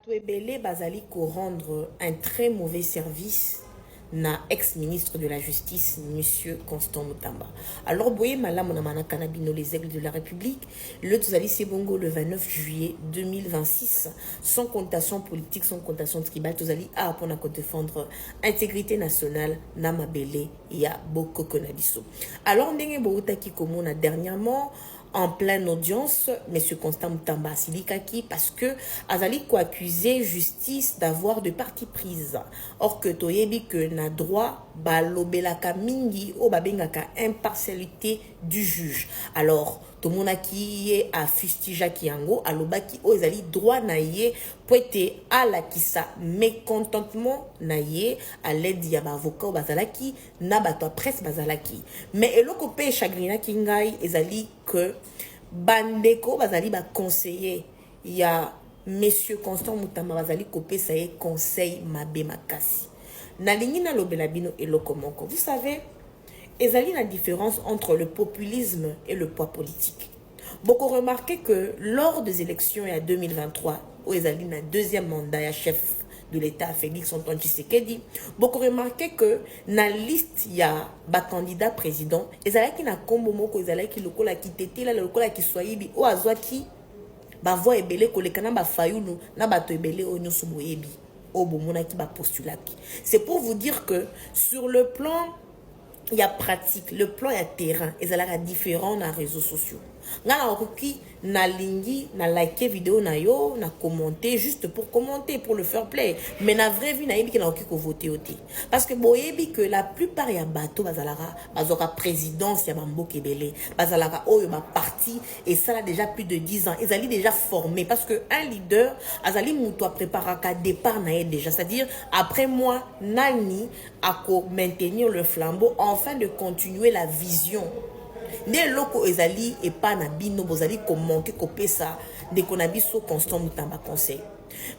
Touebele Bazali ko rendre un très mauvais service na ex-ministre de la Justice, Monsieur Constant Mutamba. Alors, boye malam na mana kanabino les aigles de la République, le Tuzali Sebongo le 29 juillet 2026, sans connotation politique, sans connotation tribale, Tuzali a pour défendre intégrité nationale, Namabele, ya Boko Konabiso. Alors, ndenge Bouta qui komona dernièrement, en pleine audience, M. Constant Mutamba Silikaki, parce que Azali ko accusé justice d'avoir de parti prise. Or que Toyebi que na droit balobelaka mingi o babengaka impartialité du juge. Alors, tout le monde qui est à fustija kiango, alobaki o ezali droit naie poete ala kisa mécontentement naie à l'aide ya avocat bazalaki na bato presse bazalaki. Mais eloko pe chagrina kingai ezali que bandeko bazali ba conseiller ya Monsieur Constant Mutamba bazali kopé ça y conseil mabe makasi. Na lingi na lobela bino eloko moko. Vous savez, ezali la différence entre le populisme et le poids politique. Beaucoup remarqué que lors des élections en 2023, où ezali na deuxième mandat ya chef de l'État Félix Antoine Tshisekedi, beaucoup remarqué que na liste ya ba candidat président, ezalaki na kombo moko ezalaki lokola ki tete la lokola ki soyibi o azwaki ba voix ebele kolekana ba fayulu na bato ebele o nyoso boyebi o bomona ki ba postulaki. C'est pour vous dire que sur le plan il y a pratique, le plan il y a terrain, et ça a différent dans les réseaux sociaux. Ngana okoki na lingi na liker vidéo na yo na commenter juste pour commenter pour le faire play, mais na vraie vie na yebi ki na okoki ko voter oti parce que boyebi que la plupart ya bato bazalara bazoka présidence ya bamboka ebele bazalara oyo ba parti et ça a déjà plus de 10 ans, ils allaient déjà formés parce que un leader azali muto prépare ka départ na ye déjà, c'est-à-dire après moi nani ako maintenir le flambeau afin de continuer la vision. Ne loko ezali et pas na bino bozali ko manquer ko pesa de konabiso Constant Mutamba conseil.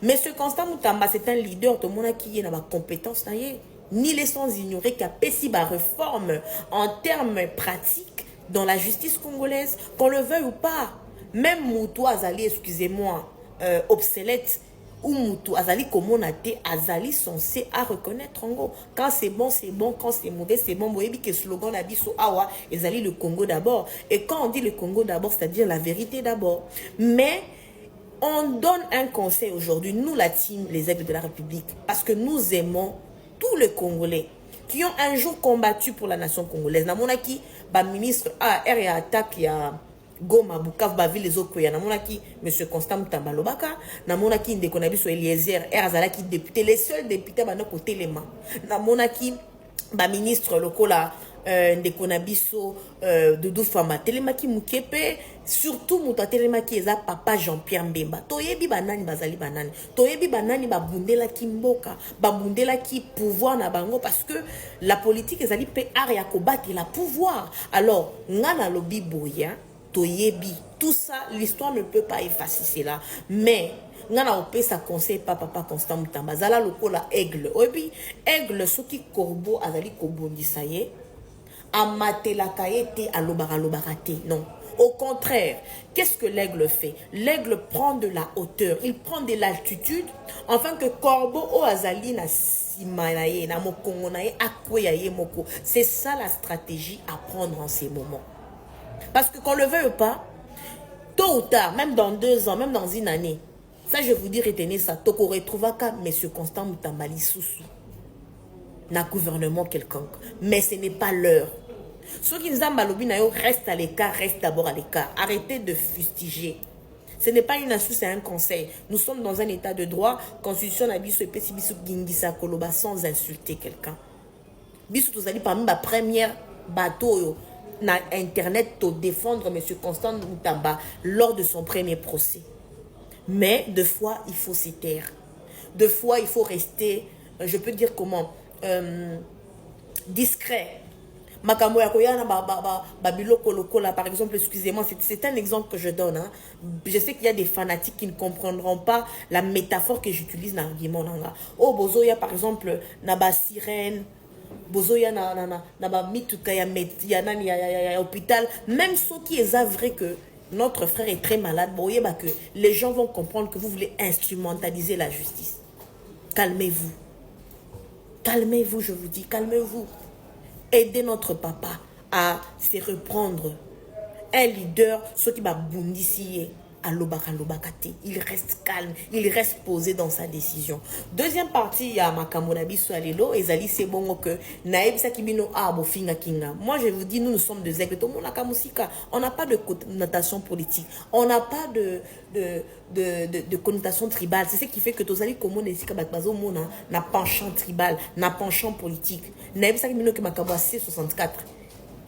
Mais ce Constant Mutamba c'est un leader de mona qui est na ba compétence na ye. Ni les sans ignorer qu'a pesi ba réforme en termes pratiques dans la justice congolaise, qu'on le veuille ou pas. Même Moutou azali, excusez-moi, obsolète ou Moutou azali komonate azali censé à reconnaître en gros quand c'est bon, quand c'est mauvais c'est bon. Boyebi que slogan na biso awa ezali le Congo d'abord, et quand on dit le Congo d'abord c'est-à-dire la vérité d'abord. Mais on donne un conseil aujourd'hui, nous la team les aigles de la République, parce que nous aimons tous les Congolais qui ont un jour combattu pour la nation congolaise. Namonaki ba ministre air et attaque ya Goma, Bukavu, Baville, les autres pays. Namonaki, Monsieur Constant Mutamba Lobaka, Namonaki, Ndekonabiso Eliezer, Erazalaki, député, les seuls députés, maintenant, côté les mains. Namonaki, ba ministre lokola, Ndekonabiso, Doudou Fama, Telemaki Mukepe, surtout Mouta Telemaki, eza papa Jean-Pierre Mbemba. Toyebi banani, bazali banani. Toyebi banani, babundela ki mboka, babundela ki pouvoir na bango, parce que la politique, ezali pe aria kobate la pouvoir. Alors, ngana lobi boya, Toyebi, tout ça, l'histoire ne peut pas effacer cela. Mais, ngana opé sa conseil papa Constant Mutamba. Zala lokola aigle. Oyebi, aigle, soki corbeau azali kobondisaye, amate la kaete alobarate. Non. Au contraire, qu'est-ce que l'aigle fait? L'aigle prend de la hauteur, il prend de l'altitude, afin que corbeau o azali na simanaye, na mokongonaye, akweyaye moko. C'est ça la stratégie à prendre en ces moments. Parce que qu'on le veuille ou pas, tôt ou tard, même dans 2 ans, même dans une année, ça je vous dis, retenez ça, Toko retrouvaka M. Constant Mutamba Lisusu, na gouvernement quelconque. Mais ce n'est pas l'heure. Ceux qui nous ont malobi na yo restent à l'écart, restent d'abord à l'écart. Arrêtez de fustiger. Ce n'est pas une astuce, c'est un conseil. Nous sommes dans un état de droit, constitution na biso epesi biso gingisa koloba sans insulter quelqu'un. Biso tozali parmi ma première bateau na internet pour défendre M. Constant Mutamba lors de son premier procès. Mais deux fois il faut s'y taire. Deux fois il faut rester, je peux dire comment, discret. Makambo ya koyana babiloko lokola, par exemple, excusez-moi, c'est un exemple que je donne. Hein. Je sais qu'il y a des fanatiques qui ne comprendront pas la métaphore que j'utilise dans l'argument. Oh, bozoya, par exemple, naba sirène, bozoya na ba mituka ya hôpital, même ceux qui est vrai que notre frère est très malade. Bon, que les gens vont comprendre que vous voulez instrumentaliser la justice. Calmez-vous. Calmez-vous, je vous dis, calmez-vous. Aidez notre papa à se reprendre. Un leader, ce qui va bondissiller à l'obakate. Il reste calme, il reste posé dans sa décision. Deuxième partie, il y a Makamonabi Sualelo, et Zali c'est bon que Naïb Sakibino Abo Finga Kinga. Moi je vous dis, nous sommes des aigles. On n'a pas de connotation politique. On n'a pas de connotation tribale. C'est ce qui fait que Tozali Komone et Sikabakbazo Mona n'a penchant tribal, n'a penchant politique. Naïb Sakibino qui m'a 64.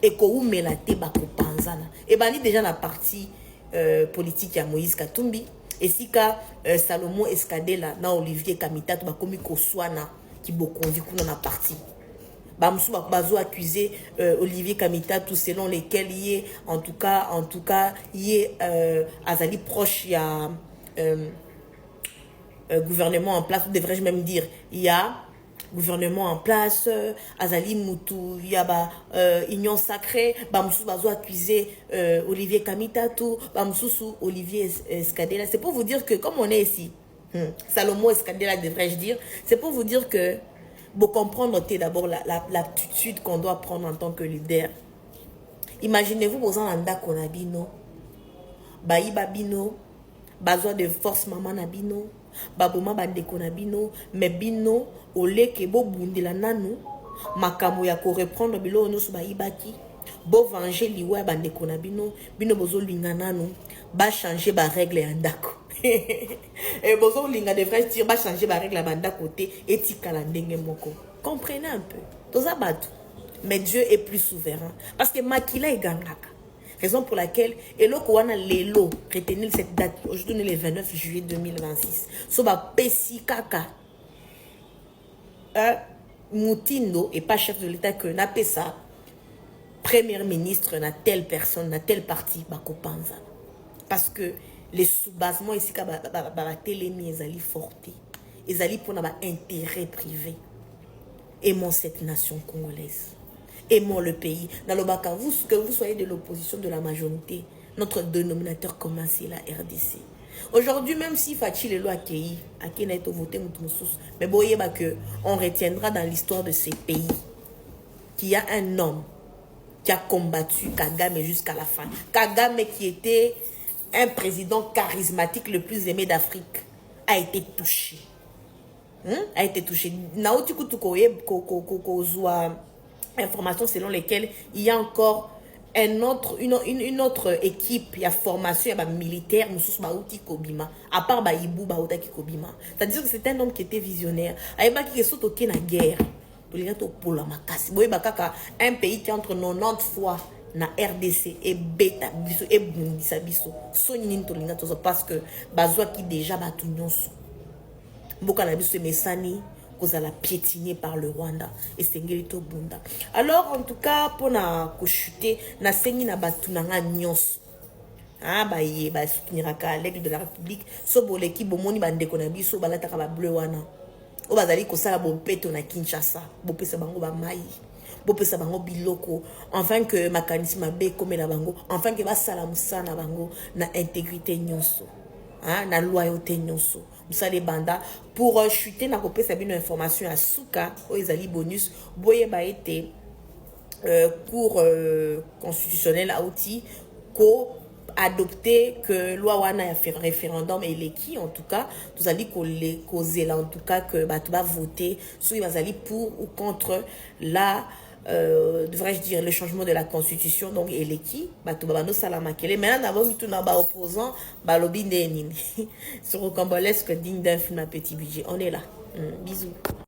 Et qu'on met la tébako panzana. Et ben déjà la partie politique à Moïse Katumbi. Et si ka Salomon Escadela na Olivier Kamita to bakomi koswana qui bokondi kuna na partie. Bamsou bazo accusé Olivier Kamita tout selon lesquels il est en tout cas il est Azali proche il y a gouvernement en place, devrais-je même dire il y a gouvernement en place, Azali Moutou, Yaba, Union Sacrée, Bamsou Bazo accusé Olivier Kamitatou, Bamsou Olivier Escadela. C'est pour vous dire que, comme on est ici, Salomon Escadela, devrais-je dire, c'est pour vous dire que, vous comprendre d'abord l'attitude qu'on doit prendre en tant que leader. Imaginez-vous, vous en anda konabino, Baïba Bino, Bazo de force maman nabino, Baboma bandeko nabino, mais bino, ole ke bo bundela nanu makamo ya ko reprendre bilo nyonso bayibaki bo venger liwa bandeko na bino bozo linga nanu ba changer ba règle ya ndako et bozo linga devrait dire ba changer ba règle ya bandako te etikala ndenge moko. Comprenez un peu toza batu, mais Dieu est plus souverain parce que makila egangaka, raison pour laquelle eloko wana lelo retenir cette date aujourd'hui le 29 juillet 2026 so ba pesi kaka Moutindo et pas chef de l'État que n'a pas ça premier ministre n'a telle personne n'a telle parti bakopanza parce que les sous-basements ici ba télémi ezali forté ezali pour na intérêt privé. Aimons cette nation congolaise, aimons le pays dans le baka vous que vous soyez de l'opposition de la majorité, notre dénominateur commun c'est la RDC. Aujourd'hui, même si Fachi le loi accueilli, à qui n'a été voté, mais bon, on retiendra dans l'histoire de ces pays qu'il y a un homme qui a combattu Kagame jusqu'à la fin. Kagame qui était un président charismatique le plus aimé d'Afrique a été touché. A été touché. Naoti Kutukoye information selon lesquelles il y a encore une autre équipe, il y a formation, il y a militaire, à part Baïbou, c'est-à-dire que c'est un homme qui était visionnaire. Il y a qui est na guerre. Un pays qui entre 90 fois na RDC et bêta biso et bundisa biso. Parce que bazwa qui déjà batu nyonso. Mboka na biso mesani la piétinée par le Rwanda et Sengelito Bunda. Alors en tout cas pour na chuter na sengi na batunanga nyos. Ah ba yé ba soutenir ka l'aigle de la République so boleki bomoni bandeko na biso balata ka ba bleu wana. O bazali ko sala bo peto na Kinshasa, bo pesa bango ba mai. Bo pesa bango biloko enfin que mécanisme be comme la bango, enfin que ba sala musana bango na intégrité nyonso. Hein, na loyauté nyonso. Les banda pour chuter na kopé sabine information à souka o ezali bonus boye ba été cours constitutionnel à outil ko adopté que loi wana a fait référendum et les qui en tout cas vous allez causer là en tout cas que bah tu vas voter soit ils allez pour ou contre la devrais-je dire le changement de la constitution donc et les qui bah tout va nous salama kele maintenant d'abord tout na ba opposant ba lobby nini sur le congolais que digne d'un film à petit budget on est là bisous.